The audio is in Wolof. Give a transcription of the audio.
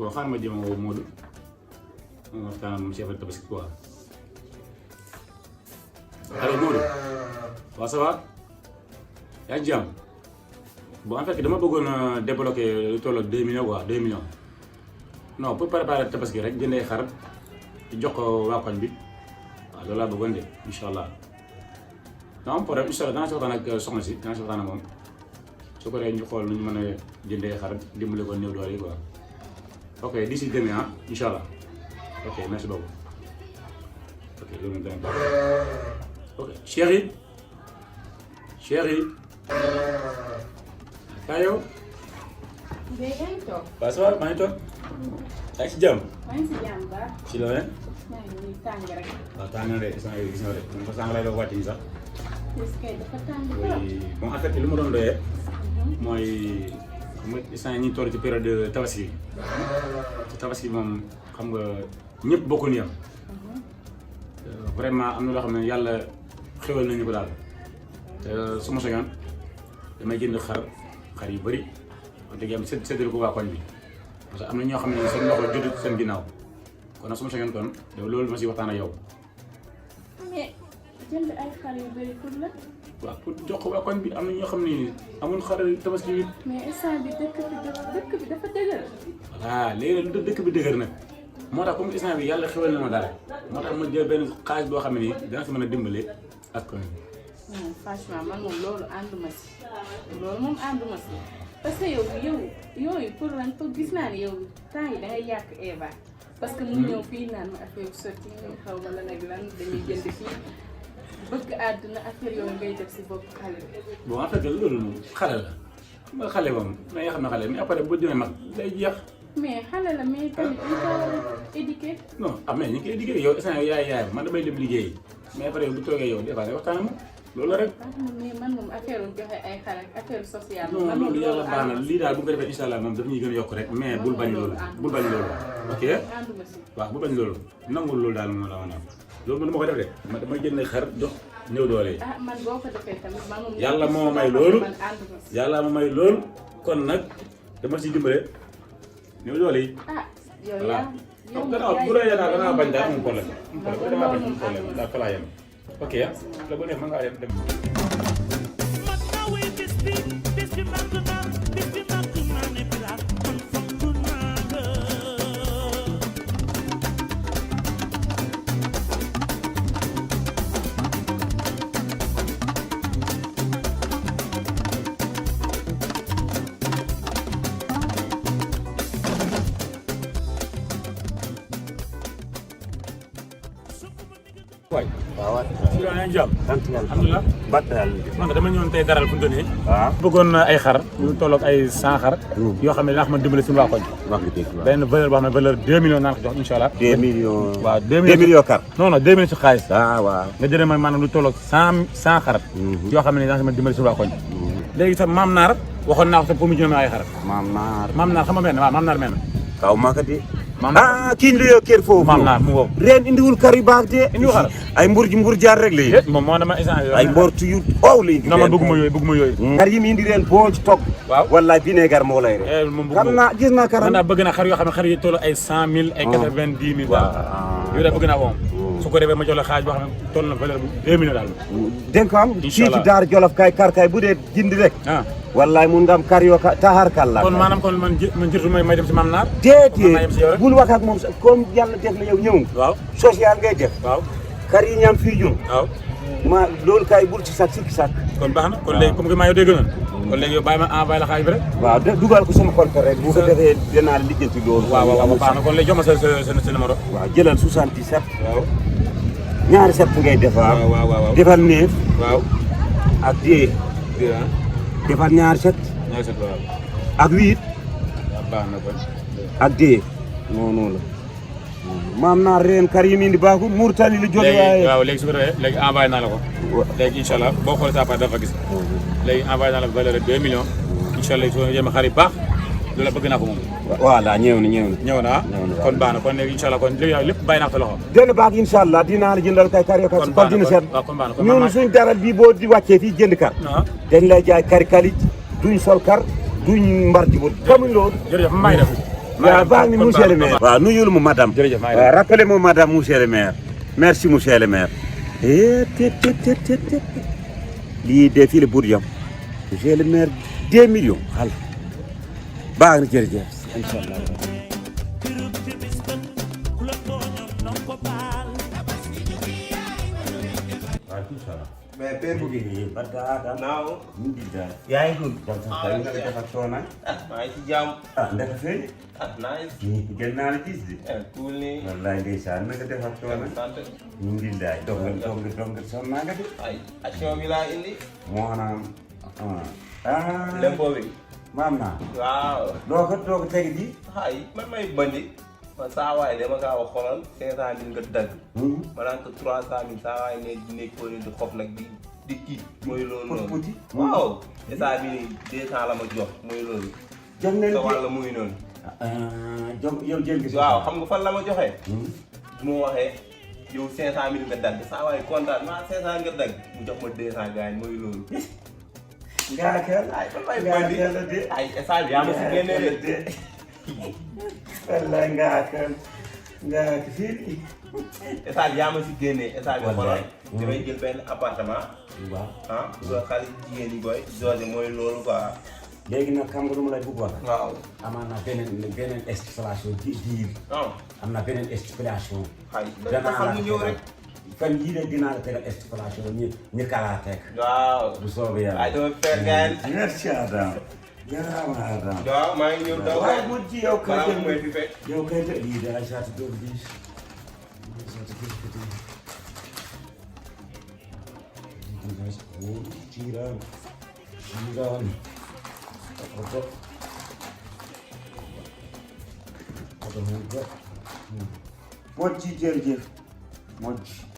bon xaaral ma jéem a woo Modou moom waxtaan moom si affaire tabaski quoi allo Modou waaw ça va yaa ngi jàmm bon en fait dama bëggoon a débloquer lu toll ak 2 millions quoi 2 millions non pour préparer tabaski rek jëndee xar di jox ko waa koñ bi waaw loolu laa bëggoon de incha allah non am problème incha allah danaa si waxtaan ak soxna si danaa si waxtaan ak moom su ko defee ñu xool nu ñu mën a jëndee xar dimbali ko néew doole yi quoi ok d'ici demain ah incha allah ok merci beaucoup ok loolu moom tamit baax ok chéri kaa yow. Ndeye yaa ngi toog. waaw ça va maa ngi toog. yaa ngi si jàmm. maa ngi si jàmm ba. si loolu rek. maa ngi nii tàng rek. waaw tàng na de gis nga de man ko sànq lay doon wàcc nii sax. est-ce que dafa tàng trop. oui bon en fait li ma doon doyee. mooy instant yii ñu toll ci période de tabaski bi. te tabaski moom xam nga ñëpp bokkuñu yam. vraiment am na loo xam ne yàlla xéwal nañu ko daal. te su ma soñoon damay jënd xar yu bëri wax dëgg yàlla séddale ko waa koñ bi parce que am na ñoo xam ne seen loxo jotut seen ginnaaw kon nag su ma soñoon kon loolu ma si waxtaan ak yow. mais jënd ay xar yu bëri pour la. waaw pour jox ko waa koñ bi am na ñoo xam ne amul xar tabaski bi. mais instant bi dëkk bi dafa dëgër. voilà léegi nag dëkk bi dëgër nag moo tax comme instant bi yàlla xewal na ma dara moo tax ma jël benn xaalis boo xam ne nii dina si mën a dimbale ak koñ bi. non franchement man moom loolu ànduma si loolu moom ànduma si parce que yooyu pour lan pour gis naa ne yow temps yi da ngay yàq Eva parce que mu ñëw fii naan ma affaire sotti xaw ma lan ak lan dañuy jënd fii bëgg àdduna affaire yooyu ngay def si bopp xale bi. bon en fait loolu moom xale la ba xale moom mais nga xam ne xale mais après boo demee mag day jeex. mais xale la mais tamit ñu ko war a éduquer. non ah mais ñu ngi koy éduquer yow instant yaay man damay dem liggéey mais après bu toogee yow des fois day waxtaan ak moom loolu la rek. mais man moom affaire joxe ay xar ak affaire sociale. non loolu yàlla baax na lii daal bu ko defee incha allah moom daf ñuy gën a yokk rek mais bul bañ loolu bul bañ loolu. ok ànduma si. waaw bul bañ loolu nangul loolu daal moom la ma naan loolu man dama ko def de man damay jënd xar jox néew doole yi. ah man boo ko defee tamit man moom. yàlla moo may loolu man ànduma si. yàlla moo may loolu kon nag dama siy dimbale néew doole yi. ah yow voilà yaa yow gannaaw bu dee da ngaa bañ daal amul problème damaa bañ amul problème daal fa laa yem ok ah la bu neex mën ngaa dem. waay waaw waaw. si loolu yaa ngi jàmm. sant yàlla alhamdulilah. bàtt yàlla. man dama ñëwoon tey daral fu mu toll waaw. bëggoon ay xar ñu tolloog ay 100 xar. yoo xam ne dinaa ko mën dimbali suñu waa koñ. wax nga dëgg waaw. benn valeur boo xam ne valeur 2 millions naa ko jox incha allah. 2 millions. waaw 2 millions kar. non non 2 millions ci xaalis. ah waaw. nga jëlee ma maanaam lu tolloog 100 xar. yoo xam ne dinaa ko mën dimbali suñu waa koñ. léegi sax maam naar waxoon naa ko sax pour mu jënd ay xar. maam naar xam nga benn waaw maam naar benn. kaw ma ko de. maam ah kii ñu la kër foofu. maam naar mu woo. ren indiwul kar yu baax de. indiwul xar ay mbur jaar rek la yi. moom moo dama instant ay mbortu yu ow la indi. non man bëgguma yooyu. kar yi mu indi ren boo ci toog. waaw wallaay vinaigre moo lay rek. moom xam naa gis naa karam. man daal bëgg naa xar yoo xam ne xar yi toll ay 100 000 ay 90 000. waaw yooyu daal bëgg naa ko moom. su ko defee ma jox la xaaj boo xam ne toll na valeur bu 2 millions daal. dégg nga am. incha allah fii ci Daara Jolof kay kar kay bu dee jindi rek. ah wallaay mun nga am kar yoo taxaar kàlla. kon maanaam kon man jërëjëf may dem si maam naar. déedéet bul wax ak moom comme yàlla def na yow ñëw nga. waaw social ngay def. waaw kar yi ñaam fii jum. waaw ma loolu kay bul ci sax sikki sax. kon baax na kon léegi comme que maa yow dégg na kon léegi yow bàyyi ma envoyé la xaaj bi rek. waaw dugal ko sama compte rek. bu ko defee dinaa lijjanti loolu. waaw baax na kon léegi jox ma sa numéro. waaw jëlal 77. waaw ñaari sept ngay defar. waaw defal 9. waaw ak 10. defal ñaari set. ñaari set waaw. ak 8. waaw baax na kon. ak 10. noonu la. maam naar reen kar yi mu indi baaxul Mourtani la jóge waaye. waaw léegi su ko defee léegi envoyé naa la ko. léegi incha allah boo xoolee sa part dafa gis. léegi envoyé naa la valeur de 2 millions. incha allah soo yemee xar yi baax loolu bëgg naa ko moom. voilà ñëw na. ñëw na kon baax na kon léegi incha allah kon lépp bàyyi naa ko sa loxo. dina baax incha allah dinaa la jëndal kay kar yoo xam si dina seet. kon baax na kon ñun suñ daral bii boo di wàccee fii jënd kar. dañ lay jaay kari kalit duñ sol kar duñ mbar jibut xamuñ loolu. jërëjëf maa ngi def. waaw baax ni monsieur le maire. waaw nuyul mu madame. jërëjëf maa ngi waaw rappelez moi madame monsieur le maire. merci monsieur le maire. lii de fii la buur yam monsieur le maire 2 millions xal baax na jërëjëf incha allah. mais père bu naaw yaa ngi dund. nga def ak soxna. maa ngi ci jàmm. ndaka feeñ. nice. gën naa la gis de. cool nii. wallaay ndeysaan na nga def ak soxna. sant. alhamdulilah dong sonn naa nga de. ay action bi laa indi. moo xanaa lempo bi. maam naa. waaw. doo ko teg ji. ay man may bandi. man saa waay dama gaaw a xoolal 500 000 nga dagg. ma naan ko 300 000 saa waay nekk foo di xof nag di kii. mooy loolu noonu waaw. état bi nii 200 la ma jox mooy loolu. jox nañ sa wàll muy noonu. yow jël nga. waaw xam nga fan la ma joxee. bu ma waxee yow 500 000 nga dagg saa waay kontaan maa 500 nga dagg mu jox ma 200 gaañ mooy loolu. ngaa kër ay fan may bandi ay état bi yaa ma si génnee de. wallaay ngaa kër fii. état bi yaa ma si génnee état bi xoolal. damay jël benn appartement. waaw ah xale jigéen ñi booy. José mooy loolu quoi. léegi nag xam nga lu ma lay bëgg wax. waaw. amaan na beneen stipulation diir. am na beneen stipulation. danaa xam ni ñëw rek. fan yii de dinaa la tegal stipulation ñu kalaateeg. waaw. bu soobee yàlla. ay dama fer gaay. merci Adam. jaaraama Adam. waaw maa ngi ñëw daw. waaye bu ji yow kay balaa mooy fi fekk. yow kay de lii daal saati doon gis. Jiiraan. Moƴƴi jërëjëf moƴƴi